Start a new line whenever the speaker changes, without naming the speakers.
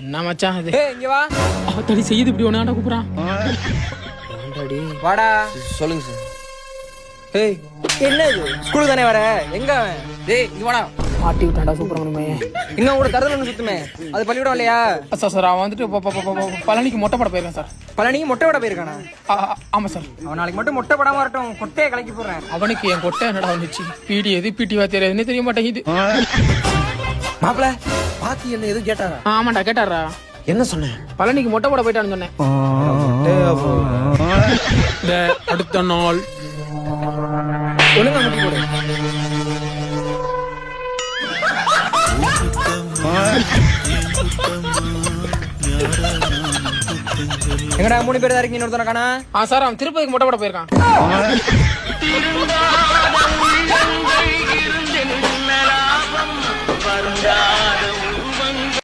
என்ன மச்சான் அது?
ஏய் இங்க வா.
தடி செய்யுது இப்படி ஒண்ணாடா கூப்பிடுறான்.
வாடா.
சொல்லுங்க சார்.
ஏய் என்ன இது? ஸ்கூலுக்கு தானே வர? எங்க அவன்? டேய் இங்க வாடா.
மாட்டி விட்டான்டா சுப்பிரமணியமே.
இங்க கூட தரதுல ஒன்று சுத்துமே, அது பள்ளிக்கூடம் இல்லையா?
சார் அவன் வந்துட்டு பழனிக்கு மொட்டை போட போயிருக்கான் சார்.
பழனிக்கு மொட்டை விட போயிருக்கானா?
ஆமா சார்.
அவன் நாளைக்கு மட்டும் மொட்டை படாம வரட்டும், கொட்டையை கலக்கி போடுறேன்.
அவனுக்கு என் கொட்டை என்னடா வந்துச்சு? பிடி எது பிடிவா தெரியாதுன்னு தெரிய மாட்டேங்குது.
மாப்பிள பாத்தி என்ன எதுவும் கேட்டாரா?
ஆமாண்டா கேட்டாரா.
என்ன சொன்னேன்?
பழனிக்கு மொட்டை போட போயிட்டான்னு சொன்னேன். அடுத்த நாள்
ஒழுங்கா முட்டி போடு. எங்கடா 3 பேர் தான் இருக்கீங்க, இன்னொருத்தன காணா?
சார் அவன் திருப்பதிக்கு மொட்டை போட போயிருக்கான்.